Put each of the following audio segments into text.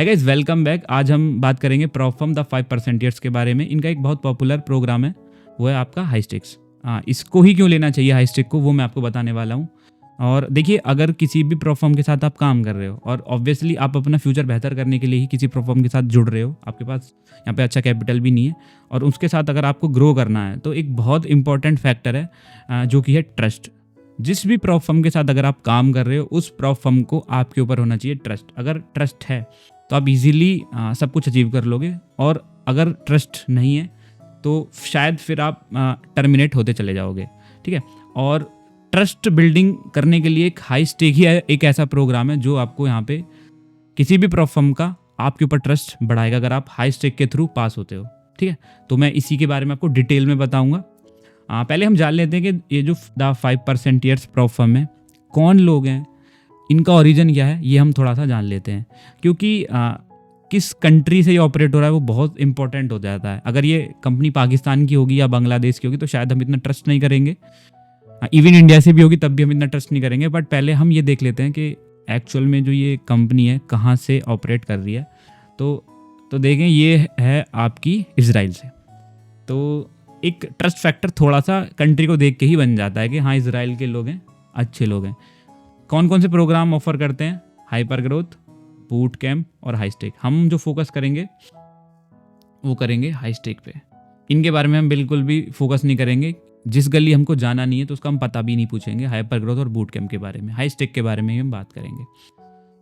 Hi guys, welcome back. आज हम बात करेंगे प्रॉफर्म द 5%ers के बारे में। इनका एक बहुत पॉपुलर प्रोग्राम है, वो है आपका हाईस्टेक्स। इसको ही क्यों लेना चाहिए हाईस्टेक को, वो मैं आपको बताने वाला हूँ। और देखिए, अगर किसी भी प्रोफर्म के साथ आप काम कर रहे हो और ऑब्वियसली आप अपना फ्यूचर बेहतर करने के लिए ही किसी प्रोफर्म के साथ जुड़ रहे हो, आपके पास यहाँ पे अच्छा कैपिटल भी नहीं है और उसके साथ अगर आपको ग्रो करना है, तो एक बहुत इंपॉर्टेंट फैक्टर है जो कि है ट्रस्ट। जिस भी प्रॉप फर्म के साथ अगर आप काम कर रहे हो, उस प्रॉप फर्म को आपके ऊपर होना चाहिए ट्रस्ट। अगर ट्रस्ट है तो आप इजीली सब कुछ अचीव कर लोगे, और अगर ट्रस्ट नहीं है तो शायद फिर आप टर्मिनेट होते चले जाओगे। ठीक है, और ट्रस्ट बिल्डिंग करने के लिए एक हाई स्टेक ही एक ऐसा प्रोग्राम है जो आपको यहाँ पे किसी भी प्रॉप फर्म का आपके ऊपर ट्रस्ट बढ़ाएगा अगर आप हाई स्टेक के थ्रू पास होते हो। ठीक है, तो मैं इसी के बारे में आपको डिटेल में बताऊंगा। पहले हम जान लेते हैं कि ये जो द 5%ers प्रॉप फर्म है, कौन लोग हैं, इनका ओरिजिन क्या है, ये हम थोड़ा सा जान लेते हैं। क्योंकि किस कंट्री से ये ऑपरेट हो रहा है वो बहुत इंपॉर्टेंट हो जाता है। अगर ये कंपनी पाकिस्तान की होगी या बांग्लादेश की होगी तो शायद हम इतना ट्रस्ट नहीं करेंगे। इवन इंडिया से भी होगी तब भी हम इतना ट्रस्ट नहीं करेंगे। बट पहले हम ये देख लेते हैं कि एक्चुअल में जो ये कंपनी है कहाँ से ऑपरेट कर रही है। तो देखें, ये है आपकी इजराइल से। तो एक ट्रस्ट फैक्टर थोड़ा सा कंट्री को देख के ही बन जाता है कि हाँ, इजराइल के लोग हैं, अच्छे लोग हैं। कौन कौन से प्रोग्राम ऑफर करते हैं? हाइपर ग्रोथ, बूट कैम्प और हाई स्टेक। हम जो फोकस करेंगे वो करेंगे हाई स्टेक पे। इनके बारे में हम बिल्कुल भी फोकस नहीं करेंगे। जिस गली हमको जाना नहीं है तो उसका हम पता भी नहीं पूछेंगे। हाइपर ग्रोथ और बूट कैम्प के बारे में, हाई स्टेक के बारे में हम बात करेंगे।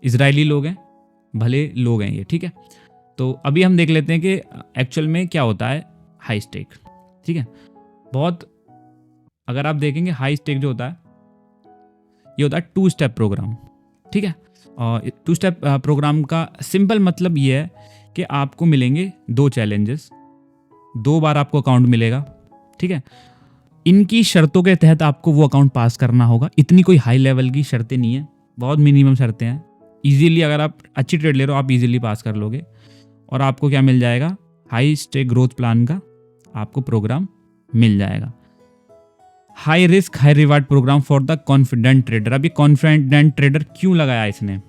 इजरायली लोग हैं, भले लोग हैं ये। ठीक है, तो अभी हम देख लेते हैं कि एक्चुअल में क्या होता है हाई स्टेक। ठीक है, बहुत अगर आप देखेंगे हाई स्टेक जो होता है ये होता है 2 स्टेप प्रोग्राम। ठीक है, और 2 स्टेप प्रोग्राम का सिंपल मतलब ये है कि आपको मिलेंगे 2 चैलेंजेस, 2 बार आपको अकाउंट मिलेगा। ठीक है, इनकी शर्तों के तहत आपको वो अकाउंट पास करना होगा। इतनी कोई हाई लेवल की शर्तें नहीं है, बहुत मिनिमम शर्तें हैं। इजीली अगर आप अच्छी ट्रेड ले रहे हो आप इजीली पास कर लोगे। और आपको क्या मिल जाएगा? हाई स्टेक ग्रोथ प्लान का आपको प्रोग्राम मिल जाएगा। High risk high reward programme for the confident trader. अभी कॉन्फिडेंट ट्रेडर क्यों लगाया इसने?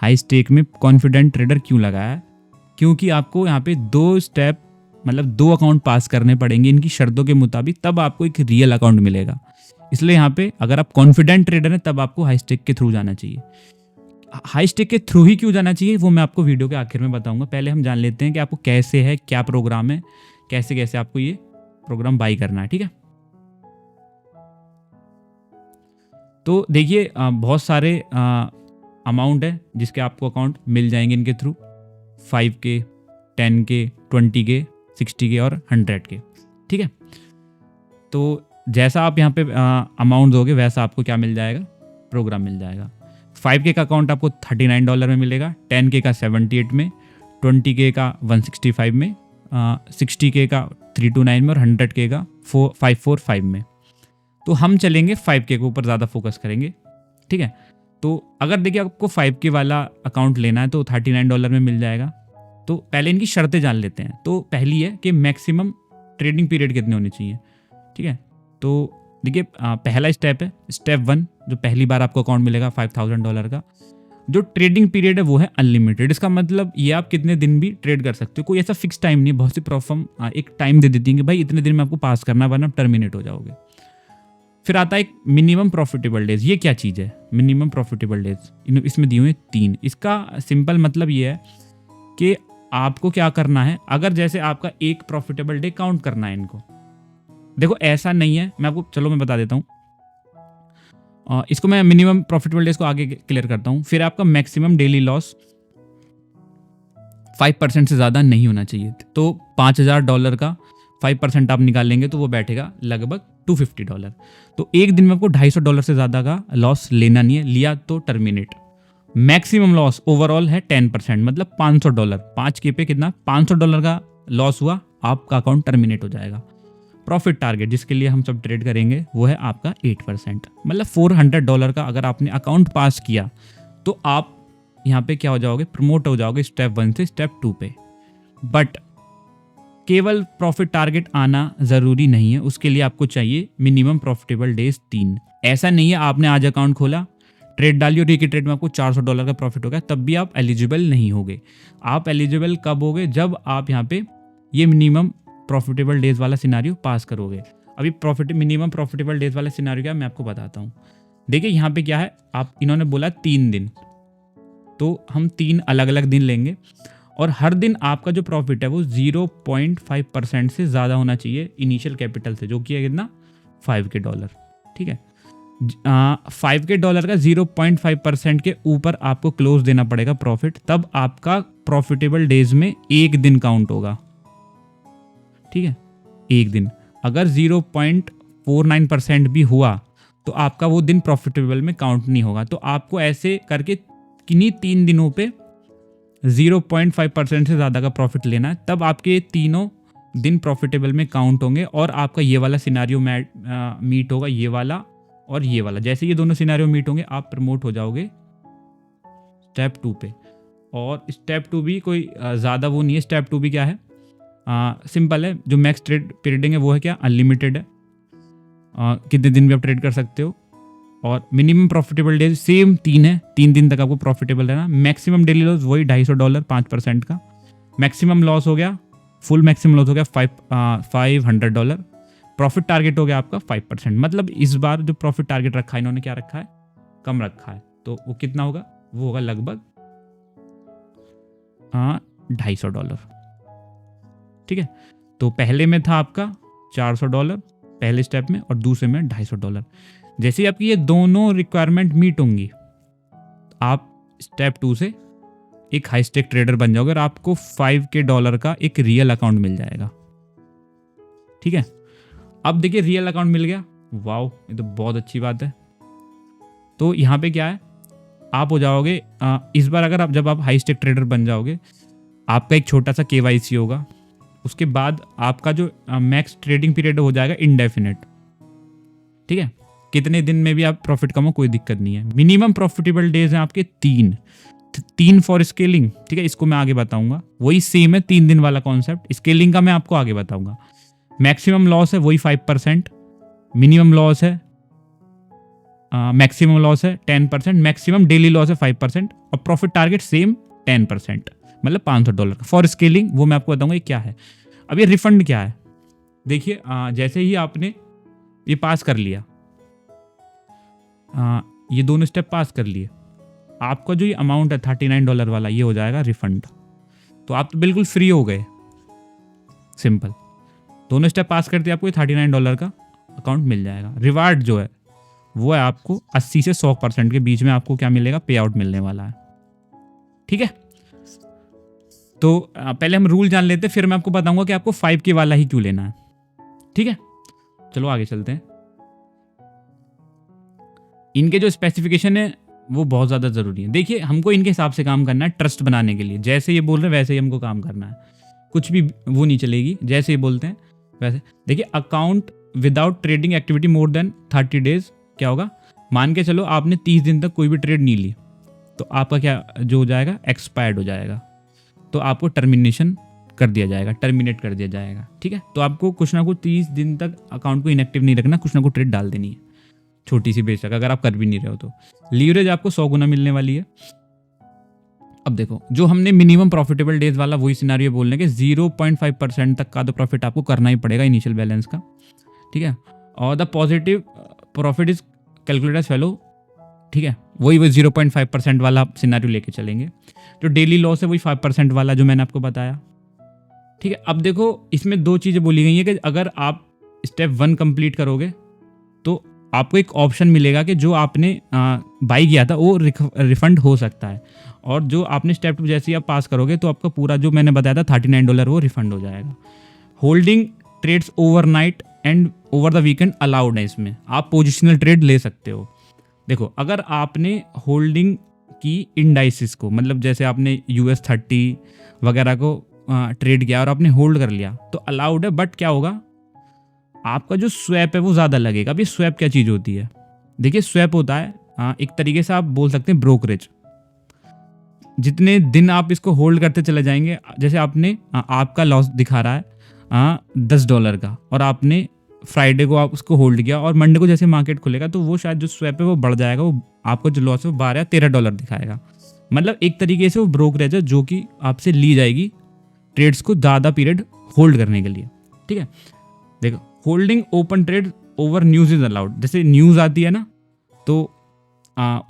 हाई स्टेक में कॉन्फिडेंट ट्रेडर क्यों लगाया? क्योंकि आपको यहाँ पे 2 स्टेप मतलब 2 अकाउंट पास करने पड़ेंगे इनकी शर्तों के मुताबिक, तब आपको एक रियल अकाउंट मिलेगा। इसलिए यहाँ पे अगर आप कॉन्फिडेंट ट्रेडर हैं तब आपको हाई स्टेक के थ्रू जाना चाहिए। हाई स्टेक के थ्रू ही क्यों जाना चाहिए वो मैं आपको वीडियो के आखिर में बताऊंगा। पहले हम जान लेते हैं कि आपको कैसे है, क्या प्रोग्राम है, कैसे कैसे आपको ये प्रोग्राम बाई करना है। ठीक है, तो देखिए बहुत सारे अमाउंट है जिसके आपको अकाउंट मिल जाएंगे इनके through. 5K, 10K, 20K, 60K और 100K। ठीक है, तो जैसा आप यहाँ पे अमाउंट दोगे वैसा आपको क्या मिल जाएगा? प्रोग्राम मिल जाएगा। 5K का अकाउंट आपको $39 में मिलेगा, 10K का 78 में, 20K का 165 में, 60K का 329 में और 100K का 545 में। तो हम चलेंगे 5K के ऊपर ज़्यादा फोकस करेंगे। ठीक है, तो अगर देखिए आपको 5K वाला अकाउंट लेना है तो $39 में मिल जाएगा। तो पहले इनकी शर्तें जान लेते हैं। तो पहली है कि मैक्सिमम ट्रेडिंग पीरियड कितने होने चाहिए। ठीक है, तो देखिए पहला स्टेप है स्टेप 1, जो पहली बार आपको अकाउंट मिलेगा $5000 का। जो ट्रेडिंग पीरियड है वो है अनलिमिटेड। इसका मतलब ये आप कितने दिन भी ट्रेड कर सकते हो, कोई ऐसा फिक्स टाइम नहीं। बहुत सी प्रॉप फर्म एक टाइम दे देती है कि भाई इतने दिन में आपको पास करना, वरना आप टर्मिनेट हो जाओगे। फिर आता है एक मिनिमम प्रॉफिटेबल डेज। ये क्या चीज़ है मिनिमम प्रॉफिटेबल डेज? इसमें दिए हुए 3। इसका सिंपल मतलब ये है कि आपको क्या करना है, अगर जैसे आपका एक प्रॉफिटेबल डे काउंट करना है इनको। देखो ऐसा नहीं है, मैं आपको मैं बता देता हूँ। इसको मैं मिनिमम प्रॉफिटेबल डेज को आगे क्लियर करता हूँ। फिर आपका मैक्सिमम डेली लॉस 5% से ज़्यादा नहीं होना चाहिए। तो $5000 का 5% आप निकालेंगे तो वो बैठेगा लगभग $250। तो एक दिन में आपको $250 से ज़्यादा का लॉस लेना नहीं है, लिया तो टर्मिनेट। मैक्सिमम लॉस ओवरऑल है 10%, मतलब $500। 5K पे कितना? $500 का लॉस हुआ, आपका अकाउंट टर्मिनेट हो जाएगा। प्रॉफिट टारगेट जिसके लिए हम सब ट्रेड करेंगे वो है आपका 8%, मतलब $400 का अगर आपने अकाउंट पास किया तो आप यहाँ पे क्या हो जाओगे? प्रमोट हो जाओगे स्टेप 1 से स्टेप 2 पे। बट केवल प्रॉफिट टारगेट आना ज़रूरी नहीं है, उसके लिए आपको चाहिए मिनिमम प्रॉफिटेबल डेज 3। ऐसा नहीं है आपने आज अकाउंट खोला, ट्रेड डाली और एक ही ट्रेड में आपको $400 का प्रॉफिट हो गया, तब भी आप एलिजिबल नहीं होगे। आप एलिजिबल कब होगे? जब आप यहाँ पे ये मिनिमम प्रॉफिटेबल डेज वाला सिनारियो पास करोगे। अभी मिनिमम प्रॉफिटेबल डेज वाला सिनारियो क्या, मैं आपको बताता हूँ। देखिए यहाँ पे क्या है, आप इन्होंने बोला 3 दिन, तो हम 3 अलग अलग दिन लेंगे और हर दिन आपका जो प्रॉफिट है वो 0.5% से ज़्यादा होना चाहिए इनिशियल कैपिटल से, जो कि है कितना, $5,000। ठीक है, $5,000 का 0.5% के ऊपर आपको क्लोज देना पड़ेगा प्रॉफिट, तब आपका प्रॉफिटेबल डेज में एक दिन काउंट होगा। ठीक है, एक दिन अगर 0.49% भी हुआ तो आपका वो दिन प्रॉफिटेबल में काउंट नहीं होगा। तो आपको ऐसे करके किन्हीं 3 दिनों पे 0.5% से ज़्यादा का प्रॉफिट लेना है, तब आपके तीनों दिन प्रॉफिटेबल में काउंट होंगे और आपका ये वाला सिनारियो मीट होगा, ये वाला और ये वाला। जैसे ये दोनों सिनारियो मीट होंगे आप प्रमोट हो जाओगे स्टेप 2 पे। और स्टेप 2 भी कोई ज़्यादा वो नहीं है। स्टेप 2 भी क्या है, सिंपल है। जो मैक्स ट्रेड पीरियडिंग है वो है क्या, अनलिमिटेड है, कितने दिन भी आप ट्रेड कर सकते हो। और मिनिमम प्रॉफिटेबल डेज सेम 3 है, 3 दिन तक आपको प्रॉफिटेबल रहना। मैक्सिमम डेली लॉस वही $250, 5% का। मैक्सिमम लॉस हो गया, फुल मैक्सिमम लॉस हो गया $500। प्रॉफिट टारगेट हो गया आपका 5%। मतलब इस बार जो प्रॉफिट टारगेट रखा है इन्होंने, क्या रखा है, कम रखा है। तो वो कितना होगा, वो होगा लगभग $250। ठीक है, तो पहले में था आपका $400 पहले स्टेप में और दूसरे में $250। जैसे ही आपकी ये दोनों रिक्वायरमेंट मीट होंगी, आप स्टेप 2 से एक हाई स्टेक ट्रेडर बन जाओगे और आपको $5,000 का एक रियल अकाउंट मिल जाएगा। ठीक है, अब देखिए रियल अकाउंट मिल गया, वाओ, ये तो बहुत अच्छी बात है। तो यहाँ पे क्या है, आप हो जाओगे इस बार अगर जब आप हाई स्टेक ट्रेडर बन जाओगे, आपका एक छोटा सा KYC होगा। उसके बाद आपका जो मैक्स ट्रेडिंग पीरियड हो जाएगा इनडेफिनेट। ठीक है, कितने दिन में भी आप प्रॉफिट कमाओ, कोई दिक्कत नहीं है। मिनिमम प्रॉफिटेबल डेज हैं आपके 3 फॉर स्केलिंग। ठीक है, इसको मैं आगे बताऊंगा, वही सेम है 3 दिन वाला कॉन्सेप्ट। स्केलिंग का मैं आपको आगे बताऊंगा। मैक्सिमम लॉस है वही 5%, मिनिमम लॉस है मैक्सिमम लॉस है 10%, मैक्सिमम डेली लॉस है 5% और प्रॉफिट टारगेट सेम 10%, मतलब $500 का। फॉर स्केलिंग वो मैं आपको बताऊंगा ये क्या है। अब ये रिफंड क्या है, देखिए जैसे ही आपने ये पास कर लिया, ये दोनों स्टेप पास कर लिए, आपका जो ये अमाउंट है $39 वाला, ये हो जाएगा रिफंड। तो आप तो बिल्कुल फ्री हो गए, सिंपल। दोनों स्टेप पास करते आपको ये $39 का अकाउंट मिल जाएगा। रिवार्ड जो है वो है आपको 80 से 100% के बीच में आपको क्या मिलेगा, पे आउट मिलने वाला है। ठीक है, तो पहले हम रूल जान लेते हैं, फिर मैं आपको बताऊंगा कि आपको 5K वाला ही क्यों लेना है। ठीक है, चलो आगे चलते हैं। इनके जो स्पेसिफिकेशन है वो बहुत ज़्यादा ज़रूरी है। देखिए हमको इनके हिसाब से काम करना है, ट्रस्ट बनाने के लिए। जैसे ये बोल रहे हैं वैसे ही हमको काम करना है, कुछ भी वो नहीं चलेगी, जैसे ये बोलते हैं वैसे। देखिए account without trading activity more than 30 days क्या होगा, मान के चलो आपने 30 दिन तक कोई भी ट्रेड नहीं ली, तो आपका क्या जो हो जाएगा, एक्सपायर्ड हो जाएगा। तो आपको टर्मिनेट कर दिया जाएगा। ठीक है, तो आपको कुछ ना कुछ 30 दिन तक अकाउंट को इनएक्टिव नहीं रखना, कुछ ना कुछ ट्रेड डाल देनी है, छोटी सी बेशक, अगर आप कर भी नहीं रहे हो तो। लीवरेज आपको 100 गुना मिलने वाली है। अब देखो जो हमने मिनिमम प्रॉफिटेबल डेज वाला वही सिनारियो बोलने के 0.5% तक का तो प्रॉफिट आपको करना ही पड़ेगा इनिशियल बैलेंस का। ठीक है, और the positive profit is calculated as follow. ठीक है, वही 0.5% वाला सिनारियो लेके चलेंगे। जो डेली लॉस है वही 5% वाला जो मैंने आपको बताया। ठीक है, अब देखो इसमें 2 चीज़ें बोली गई हैं कि अगर आप स्टेप 1 कंप्लीट करोगे तो आपको एक ऑप्शन मिलेगा कि जो आपने बाई किया था वो रिफंड हो सकता है, और जो आपने स्टेप 2 जैसे ही आप पास करोगे तो आपका पूरा जो मैंने बताया था $39 वो रिफंड हो जाएगा। Holding trades overnight and over the weekend allowed है। इसमें आप पोजिशनल ट्रेड ले सकते हो। देखो अगर आपने होल्डिंग की इंडाइसिस को, मतलब जैसे आपने US 30 वगैरह को ट्रेड किया और आपने होल्ड कर लिया तो अलाउड है, बट क्या होगा, आपका जो स्वैप है वो ज़्यादा लगेगा। अभी स्वैप क्या चीज़ होती है, देखिए स्वैप होता है एक तरीके से आप बोल सकते हैं ब्रोकरेज। जितने दिन आप इसको होल्ड करते चले जाएंगे, जैसे आपने आपका लॉस दिखा रहा है $10 का और आपने फ्राइडे को आप उसको होल्ड किया और मंडे को जैसे मार्केट खुलेगा तो वो शायद जो स्वैप है वो बढ़ जाएगा, वो आपको जो लॉस है वो 12 या 13 डॉलर दिखाएगा। मतलब एक तरीके से वो ब्रोकरेज है जो कि आपसे ली जाएगी ट्रेड्स को ज़्यादा पीरियड होल्ड करने के लिए। ठीक है, देखो holding open trade over news is allowed. जैसे न्यूज़ आती है ना तो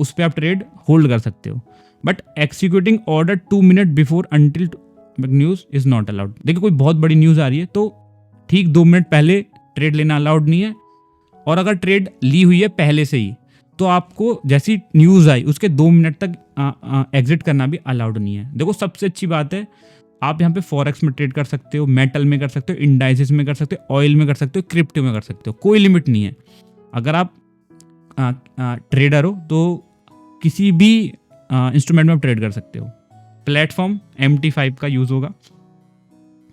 उस पर आप ट्रेड होल्ड कर सकते हो, but executing order 2 minute before until news is not allowed. देखो कोई बहुत बड़ी न्यूज़ आ रही है तो ठीक 2 मिनट पहले ट्रेड लेना अलाउड नहीं है, और अगर ट्रेड ली हुई है पहले से ही तो आपको जैसी न्यूज़ आई उसके 2 मिनट तक एग्जिट करना भी अलाउड नहीं है। देखो सबसे अच्छी बात है, आप यहाँ पे फॉरेक्स में ट्रेड कर सकते हो, मेटल में कर सकते हो, इंडाइसिस में कर सकते हो, ऑयल में कर सकते हो, क्रिप्टो में कर सकते हो, कोई लिमिट नहीं है। अगर आप ट्रेडर हो तो किसी भी इंस्ट्रूमेंट में आप ट्रेड कर सकते हो। प्लेटफॉर्म MT5 का यूज़ होगा।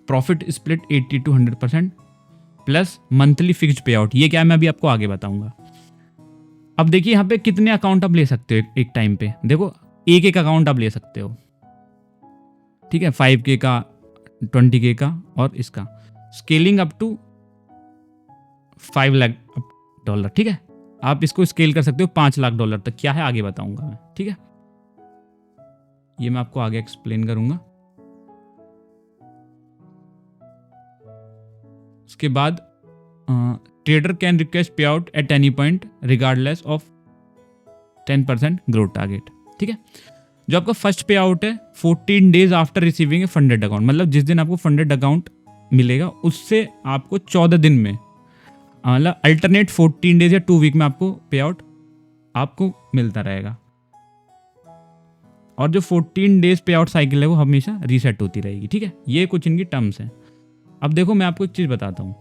Profit split 80 to 100% plus monthly fixed पे आउट। ये क्या है मैं अभी आपको आगे बताऊंगा। अब देखिए यहाँ पे कितने अकाउंट आप ले सकते हो एक टाइम पे। देखो एक अकाउंट आप ले सकते हो, ठीक है, 5K का, 20K का और इसका। Scaling up to 5 lakh dollar. ठीक है, आप इसको स्केल कर सकते हो 5 लाख डॉलर तक। क्या है आगे बताऊंगा मैं, ठीक है, ये मैं आपको आगे एक्सप्लेन करूंगा। उसके बाद ट्रेडर कैन रिक्वेस्ट पे out at any point regardless of 10% growth target. ठीक है, जो आपका फर्स्ट पे आउट है 14 डेज आफ्टर रिसीविंग ए फंडेड अकाउंट, मतलब जिस दिन आपको फंडेड अकाउंट मिलेगा उससे आपको 14 दिन में, मतलब अल्टरनेट 14 डेज या 2 वीक में आपको पे आउट आपको मिलता रहेगा। और जो 14 डेज पे आउट साइकिल है वो हमेशा रीसेट होती रहेगी। ठीक है, ये कुछ इनकी टर्म्स हैं। अब देखो मैं आपको एक चीज़ बताता हूँ,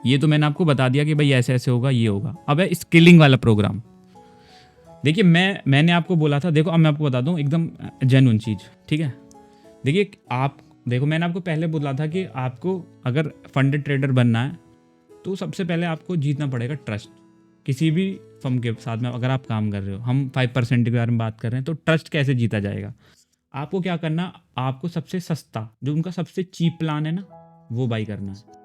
ये तो मैंने आपको बता दिया कि भाई ऐसे ऐसे होगा, ये होगा। अब है स्किलिंग वाला प्रोग्राम। देखिए मैंने आपको बोला था, देखो अब मैं आपको बता दूँ एकदम जेन्युइन चीज़। ठीक है, देखिए आप देखो मैंने आपको पहले बोला था कि आपको अगर फंडेड ट्रेडर बनना है तो सबसे पहले आपको जीतना पड़ेगा ट्रस्ट। किसी भी फर्म के साथ में अगर आप काम कर रहे हो, हम 5% के बारे में बात कर रहे हैं, तो ट्रस्ट कैसे जीता जाएगा। आपको क्या करना, आपको सबसे सस्ता जो उनका सबसे चीप प्लान है ना वो बाई करना है।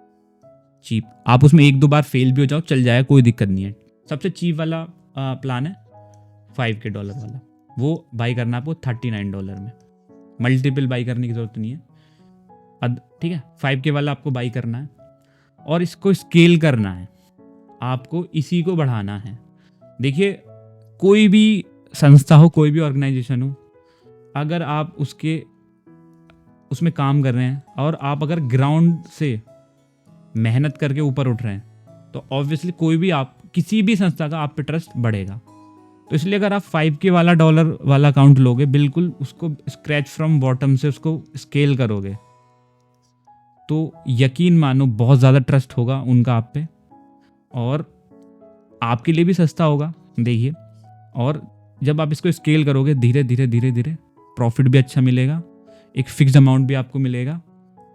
चीप, आप उसमें 1-2 बार फेल भी हो जाओ चल जाएगा, कोई दिक्कत नहीं है। सबसे चीप वाला प्लान है $5K वाला, वो बाई करना आपको $39 में। मल्टीपल बाई करने की ज़रूरत नहीं है। ठीक है, 5K वाला आपको बाई करना है और इसको स्केल करना है, आपको इसी को बढ़ाना है। देखिए कोई भी संस्था हो, कोई भी ऑर्गेनाइजेशन हो, अगर आप उसमें काम कर रहे हैं और आप अगर ग्राउंड से मेहनत करके ऊपर उठ रहे हैं तो ऑब्वियसली कोई भी आप किसी भी संस्था का आप पे ट्रस्ट बढ़ेगा। तो इसलिए अगर आप 5K वाला डॉलर वाला अकाउंट लोगे, बिल्कुल उसको स्क्रैच फ्रॉम बॉटम से उसको स्केल करोगे तो यकीन मानो बहुत ज़्यादा ट्रस्ट होगा उनका आप पे, और आपके लिए भी सस्ता होगा। देखिए, और जब आप इसको स्केल करोगे धीरे धीरे धीरे धीरे प्रॉफिट भी अच्छा मिलेगा, एक फिक्स्ड अमाउंट भी आपको मिलेगा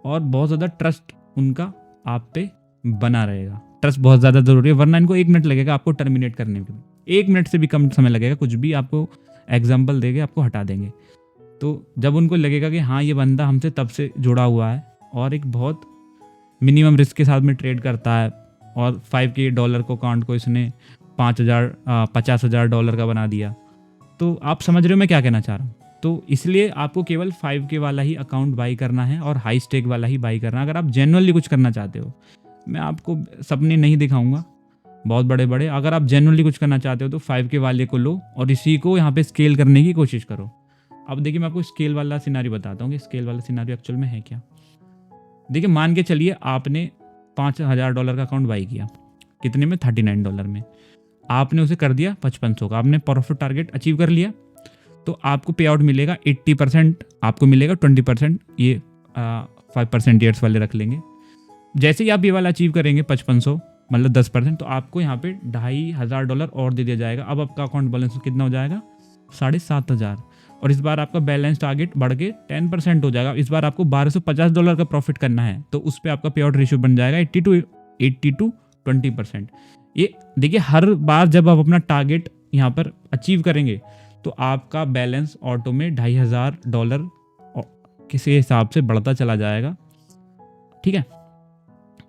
और बहुत ज़्यादा ट्रस्ट उनका आप पे बना रहेगा। ट्रस्ट बहुत ज़्यादा ज़रूरी है, वरना इनको 1 मिनट लगेगा आपको टर्मिनेट करने में, 1 मिनट से भी कम समय लगेगा। कुछ भी आपको एग्जाम्पल देंगे, आपको हटा देंगे। तो जब उनको लगेगा कि हाँ ये बंदा हमसे तब से जुड़ा हुआ है और एक बहुत मिनिमम रिस्क के साथ में ट्रेड करता है और $5K को अकाउंट को इसने $50,000 का बना दिया, तो आप समझ रहे हो मैं क्या कहना चाह रहा हूँ। तो इसलिए आपको केवल 5K वाला ही अकाउंट बाई करना है और हाई स्टेक वाला ही बाई करना है अगर आप जेन्युइनली कुछ करना चाहते हो। मैं आपको सपने नहीं दिखाऊंगा बहुत बड़े बड़े। अगर आप जेन्युइनली कुछ करना चाहते हो तो 5K वाले को लो और इसी को यहाँ पे स्केल करने की कोशिश करो। अब देखिए मैं आपको स्केल वाला सिनारी बताता हूँ कि स्केल वाला सिनारी एक्चुअल में है क्या। देखिए मान के चलिए आपने $5,000 का अकाउंट बाई किया, कितने में, $39 में। आपने उसे कर दिया 5500 का, आपने प्रॉफिट टारगेट अचीव कर लिया, तो आपको पे आउट मिलेगा 80% आपको मिलेगा, 20% ये 5% ईयर्स वाले रख लेंगे। जैसे ही आप ये वाला अचीव करेंगे 5500 मतलब 10%, तो आपको यहाँ पे $2,500 और दे दिया जाएगा। अब आपका अकाउंट बैलेंस कितना हो जाएगा, 7,500। और इस बार आपका बैलेंस टारगेट बढ़ के 10% हो जाएगा। इस बार आपको $1,250 का प्रॉफिट करना है, तो उस पर आपका पे आउट रेशियो बन जाएगा 80 to 20%। ये देखिए हर बार जब आप अपना टारगेट यहाँ पर अचीव करेंगे तो आपका बैलेंस ऑटो में $2,500 किसी हिसाब से बढ़ता चला जाएगा। ठीक है,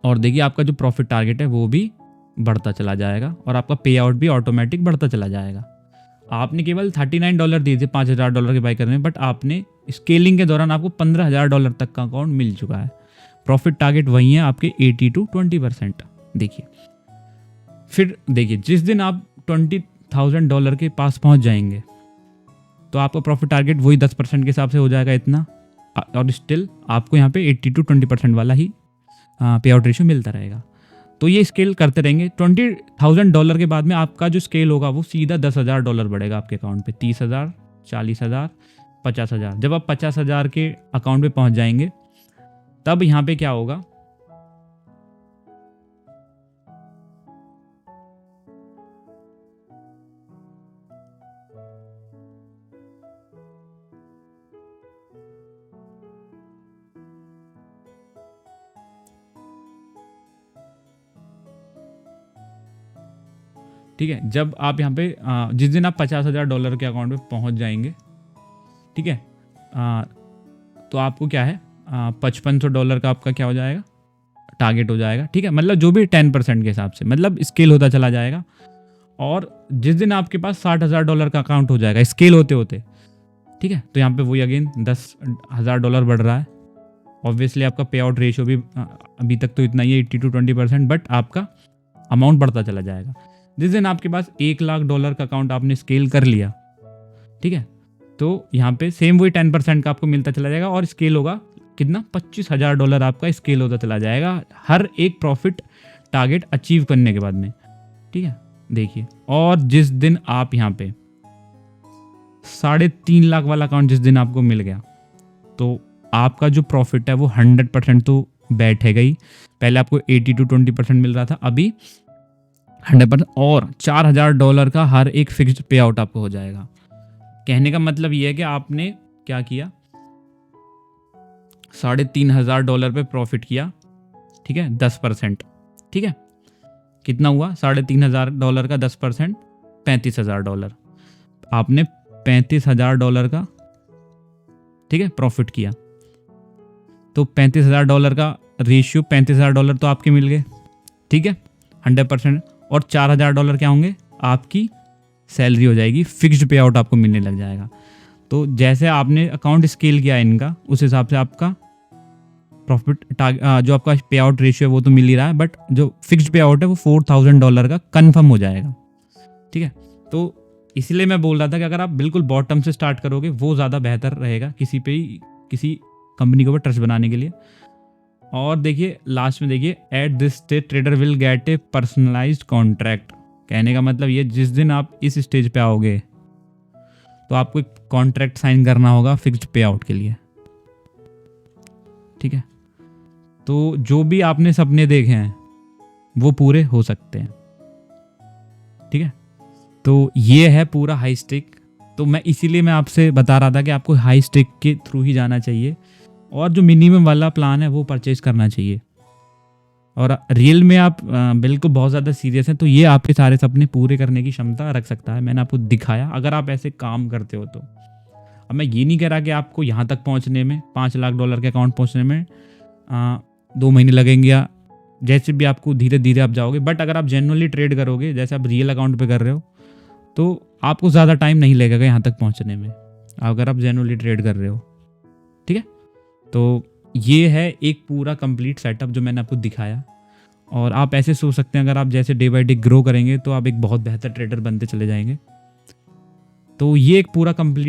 और देखिए आपका जो प्रॉफिट टारगेट है वो भी बढ़ता चला जाएगा और आपका पे आउट भी ऑटोमेटिक बढ़ता चला जाएगा। आपने केवल $39 दिए थे $5,000 के बाई करने में, बट आपने स्केलिंग के दौरान आपको $15,000 तक का अकाउंट मिल चुका है। प्रॉफिट टारगेट वही है आपके 80 to 20%। देखिए फिर देखिए जिस दिन आप $20,000 के पास पहुंच जाएंगे तो आपका प्रॉफिट टारगेट वही 10% के हिसाब से हो जाएगा इतना, और स्टिल आपको यहाँ पे 80 to 20% वाला ही पे आउट रेशियो मिलता रहेगा। तो ये स्केल करते रहेंगे। $20,000 के बाद में आपका जो स्केल होगा वो सीधा $10,000 बढ़ेगा आपके अकाउंट पे, 30,000, 40,000, 50,000। जब आप 50,000 के अकाउंट पे पहुंच जाएंगे तब यहाँ पे क्या होगा, ठीक है, जब आप यहाँ पे जिस दिन आप $50,000 के अकाउंट पे पहुँच जाएंगे, ठीक है, तो आपको क्या है $5,500 का आपका क्या हो जाएगा, टारगेट हो जाएगा। ठीक है, मतलब जो भी 10% के हिसाब से मतलब स्केल होता चला जाएगा। और जिस दिन आपके पास $60,000 का अकाउंट हो जाएगा स्केल होते होते, ठीक है, तो यहाँ पे वही अगेन $10,000 बढ़ रहा है। ऑब्वियसली आपका पे आउट रेशियो भी अभी तक तो इतना ही है 80 to 20%, बट आपका अमाउंट बढ़ता चला जाएगा। जिस दिन आपके पास $1,00,000 का अकाउंट आपने स्केल कर लिया, ठीक है, तो यहाँ पे सेम वही 10% का आपको मिलता चला जाएगा और स्केल होगा कितना, $25,000 आपका स्केल होता चला जाएगा हर एक प्रॉफिट टारगेट अचीव करने के बाद में। ठीक है, देखिए, और जिस दिन आप यहाँ पे 3.5 लाख वाला अकाउंट जिस दिन आपको मिल गया तो आपका जो प्रॉफिट है वो 100% तो बैठेगा ही। पहले आपको 80 to 20% मिल रहा था, अभी 100%, और $4,000 का हर एक फिक्स्ड पे आउट आपको हो जाएगा। कहने का मतलब ये है कि आपने क्या किया, $3,500 पे प्रॉफिट किया, ठीक है, 10%, ठीक है, कितना हुआ, $3,500 का 10%, $35,000। आपने $35,000 का, ठीक है, प्रॉफिट किया, तो $35,000 का रेशियो, $35,000 तो आपके मिल गए, ठीक है, 100%, और $4,000 क्या होंगे, आपकी सैलरी हो जाएगी, फिक्स्ड पे आउट आपको मिलने लग जाएगा। तो जैसे आपने अकाउंट स्केल किया इनका, उस हिसाब से आपका प्रॉफिट जो आपका पे आउट रेशियो है वो तो मिल ही रहा है, बट जो फिक्स्ड पे आउट है वो $4,000 का कंफर्म हो जाएगा। ठीक है, तो इसलिए मैं बोल रहा था कि अगर आप बिल्कुल बॉटम से स्टार्ट करोगे वो ज़्यादा बेहतर रहेगा किसी कंपनी के ऊपर ट्रस्ट बनाने के लिए। और देखिए लास्ट में देखिए, at this stage trader will get A personalised contract. कहने का मतलब ये, जिस दिन आप इस स्टेज पे आओगे तो आपको एक कॉन्ट्रैक्ट साइन करना होगा फिक्स्ड पे आउट के लिए। ठीक है, तो जो भी आपने सपने देखे हैं वो पूरे हो सकते हैं। ठीक है, तो ये है पूरा हाई स्टेक। तो मैं इसीलिए मैं आपसे बता रहा था कि आपको हाई स्टेक के थ्रू ही जाना चाहिए और जो मिनिमम वाला प्लान है वो परचेज करना चाहिए। और रियल में आप बिल्कुल बहुत ज़्यादा सीरियस हैं तो ये आपके सारे सपने पूरे करने की क्षमता रख सकता है। मैंने आपको दिखाया, अगर आप ऐसे काम करते हो तो। अब मैं ये नहीं कह रहा कि आपको यहाँ तक पहुँचने में, $5 लाख के अकाउंट पहुँचने में 2 महीने लगेंगे या जैसे भी आपको धीरे धीरे आप जाओगे। बट अगर आप जेन्युइनली ट्रेड करोगे जैसे आप रियल अकाउंट पे कर रहे हो तो आपको ज़्यादा टाइम नहीं लगेगा यहाँ तक पहुँचने में, अगर आप जेन्युइनली ट्रेड कर रहे हो। ठीक है, तो ये है एक पूरा कंप्लीट सेटअप जो मैंने आपको दिखाया। और आप ऐसे सोच सकते हैं, अगर आप जैसे डे बाय डे ग्रो करेंगे तो आप एक बहुत बेहतर ट्रेडर बनते चले जाएंगे। तो ये एक पूरा कंप्लीट